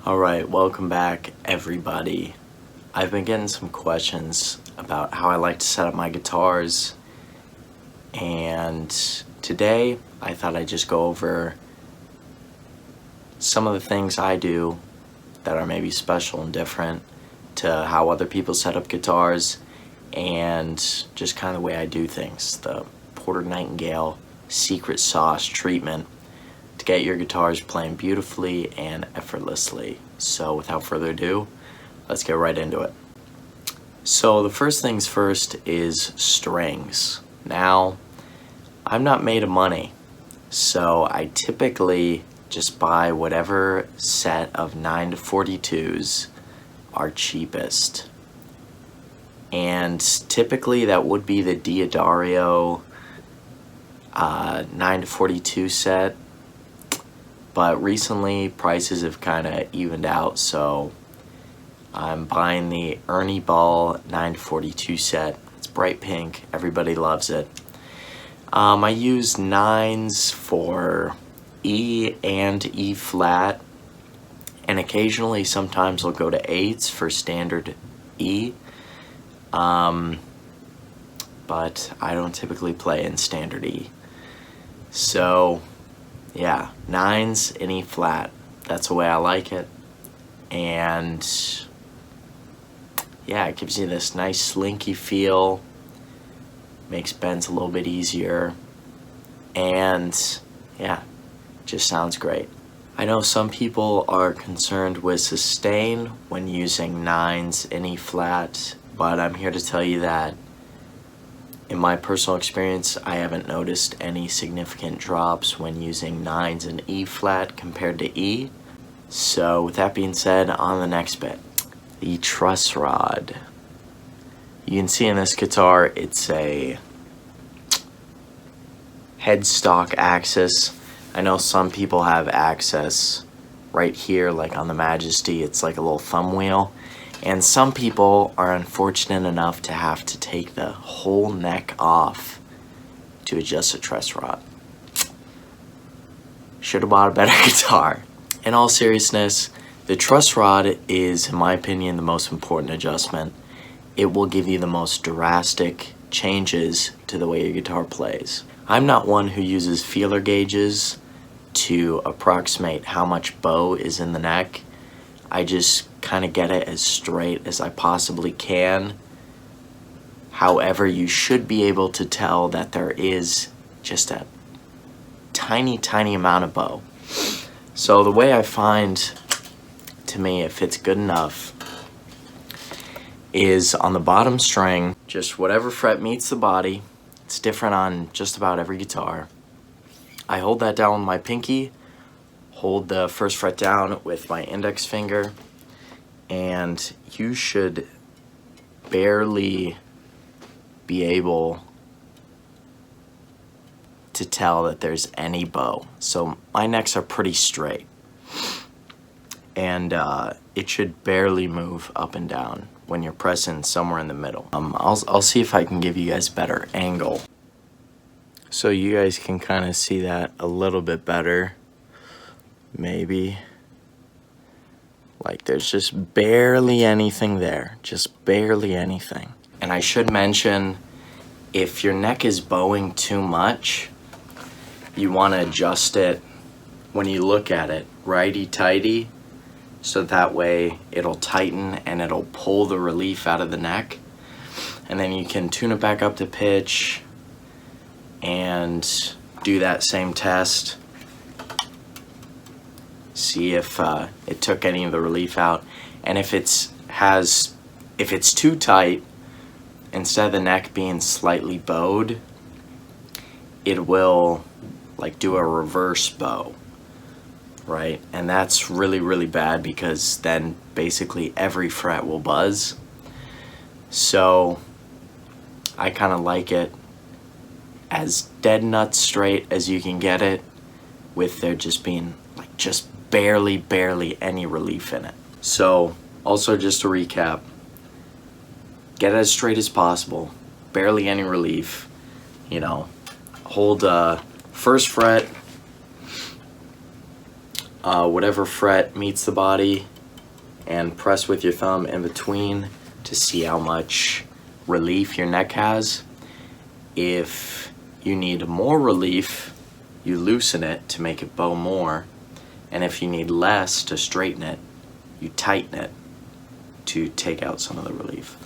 Alright, welcome back everybody. I've been getting some questions about how I like to set up my guitars, and today I thought I'd just go over some of the things I do that are maybe special and different to how other people set up guitars, and just kind of the way I do things. The Porter Nightingale secret sauce treatment to get your guitars playing beautifully and effortlessly. So without further ado, let's get right into it. So the first things first is strings. Now, I'm not made of money, so I typically just buy whatever set of 9 to 42s are cheapest. And typically that would be the Diodario 9 to 42 set. But recently prices have kind of evened out, so I'm buying the Ernie Ball 9 to 42 set. It's bright pink, everybody loves it. I use 9s for E and E flat, and occasionally sometimes I'll go to 8s for standard E, but I don't typically play in standard E. So yeah, 9s in E flat. That's the way I like it. And yeah, it gives you this nice slinky feel. Makes bends a little bit easier. And yeah, just sounds great. I know some people are concerned with sustain when using 9s in E flat, but I'm here to tell you that in my personal experience, I haven't noticed any significant drops when using 9s in E flat compared to E. So with that being said, on the next bit, the truss rod. You can see in this guitar, it's a headstock axis. I know some people have access right here, like on the Majesty, it's like a little thumb wheel. And some people are unfortunate enough to have to take the whole neck off to adjust the truss rod. Should have bought a better guitar. In all seriousness, the truss rod is, in my opinion, the most important adjustment. It will give you the most drastic changes to the way your guitar plays. I'm not one who uses feeler gauges to approximate how much bow is in the neck. I just kind of get it as straight as I possibly can. However, you should be able to tell that there is just a tiny amount of bow. So the way I find, to me, if it's good enough, is on the bottom string, just whatever fret meets the body. It's different on just about every guitar. I hold that down with my pinky, hold the first fret down with my index finger, and you should barely be able to tell that there's any bow. So my necks are pretty straight, and it should barely move up and down when you're pressing somewhere in the middle. I'll see if I can give you guys better angle, so you guys can kind of see that a little bit better. Maybe. Like there's just barely anything there, just barely anything. And I should mention, if your neck is bowing too much, you want to adjust it when you look at it, righty-tighty, so that way it'll tighten and it'll pull the relief out of the neck. And then you can tune it back up to pitch and do that same test. See if it took any of the relief out, and if it's too tight, instead of the neck being slightly bowed, it will like do a reverse bow, right? And that's really bad, because then basically every fret will buzz. So I kind of like it as dead nut straight as you can get it, with there just being like just barely any relief in it. So also, just to recap, get it as straight as possible, barely any relief, you know, hold first fret, whatever fret meets the body, and press with your thumb in between to see how much relief your neck has. If you need more relief, you loosen it to make it bow more, and if you need less to straighten it, you tighten it to take out some of the relief.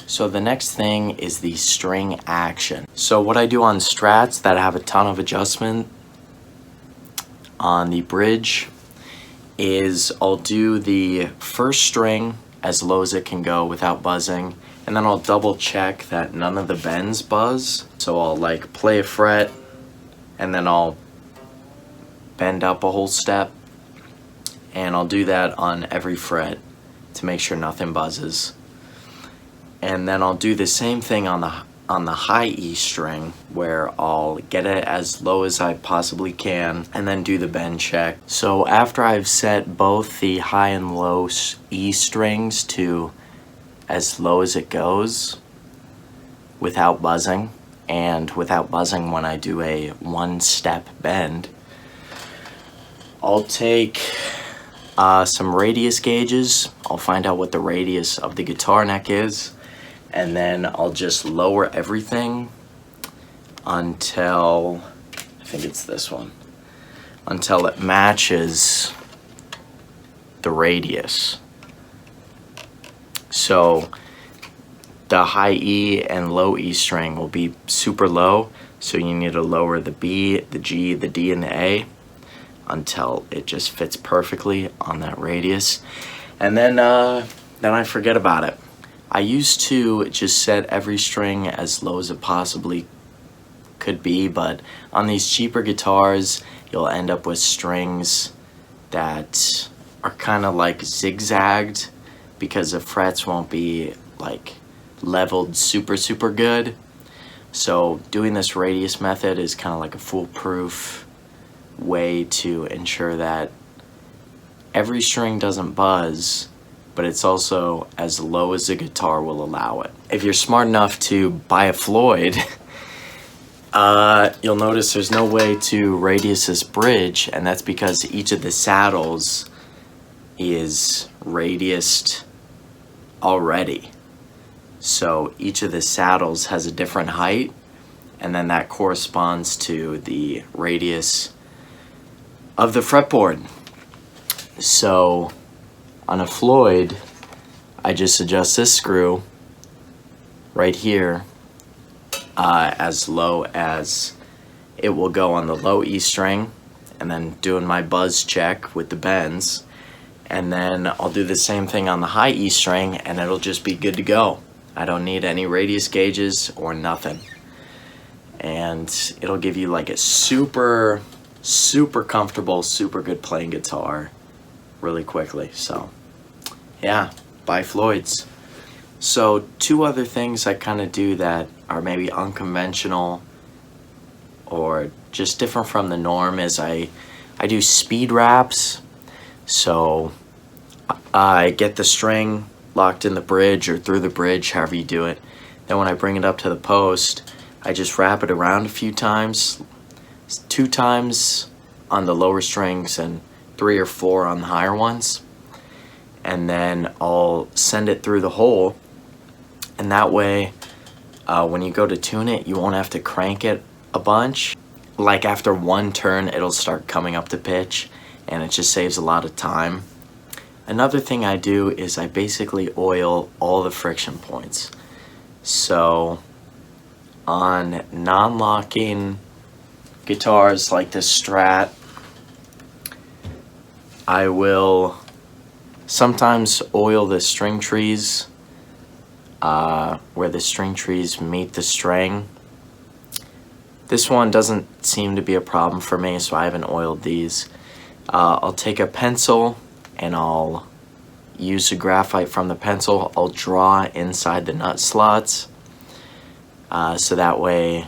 So the next thing is the string action. So what I do on strats that have a ton of adjustment on the bridge is I'll do the first string as low as it can go without buzzing, and then I'll double check that none of the bends buzz. So I'll like play a fret and then I'll bend up a whole step, and I'll do that on every fret to make sure nothing buzzes. And then I'll do the same thing on the high E string, where I'll get it as low as I possibly can and then do the bend check. So after I've set both the high and low E strings to as low as it goes without buzzing, and without buzzing when I do a one-step bend, I'll take some radius gauges. I'll find out what the radius of the guitar neck is, and then I'll just lower everything until, I think it's this one, until it matches the radius. So the high E and low E string will be super low, so you need to lower the B, the G, the D, and the A until it just fits perfectly on that radius. And then I forget about it. I used to just set every string as low as it possibly could be, but on these cheaper guitars, you'll end up with strings that are kind of like zigzagged because the frets won't be like leveled super good. So doing this radius method is kind of like a foolproof way to ensure that every string doesn't buzz, but it's also as low as the guitar will allow it. If you're smart enough to buy a Floyd, you'll notice there's no way to radius this bridge, and that's because each of the saddles is radiused already. So each of the saddles has a different height, and then that corresponds to the radius of the fretboard. So on a Floyd, I just adjust this screw right here as low as it will go on the low E string, and then doing my buzz check with the bends, and then I'll do the same thing on the high E string, and it'll just be good to go. I don't need any radius gauges or nothing, and it'll give you like a super comfortable, super good playing guitar really quickly. So yeah, buy Floyds. So two other things I kind of do that are maybe unconventional or just different from the norm is I do speed wraps. So I get the string locked in the bridge or through the bridge, however you do it. Then when I bring it up to the post, I just wrap it around a few times, 2 times on the lower strings and 3 or 4 on the higher ones. And then I'll send it through the hole, and that way when you go to tune it, you won't have to crank it a bunch. Like after one turn, it'll start coming up to pitch, and it just saves a lot of time. Another thing I do is I basically oil all the friction points. So on non-locking guitars like this Strat, I will sometimes oil the string trees where the string trees meet the string. This one doesn't seem to be a problem for me, so I haven't oiled these. I'll take a pencil and I'll use the graphite from the pencil. I'll draw inside the nut slots so that way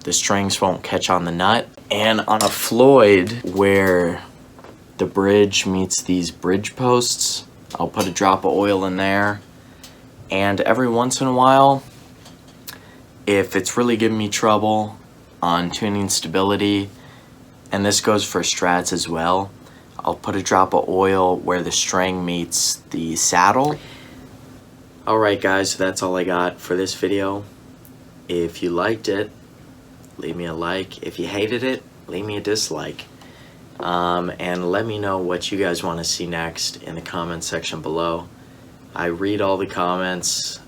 the strings won't catch on the nut. And on a Floyd where the bridge meets these bridge posts, I'll put a drop of oil in there. And every once in a while, if it's really giving me trouble on tuning stability, and this goes for Strats as well, I'll put a drop of oil where the string meets the saddle. Alright guys, so that's all I got for this video. If you liked it, leave me a like. If you hated it, leave me a dislike. And let me know what you guys want to see next in the comment section below. I read all the comments,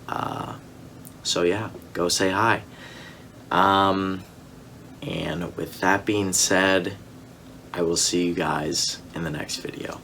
so yeah, go say hi. And with that being said, I will see you guys in the next video.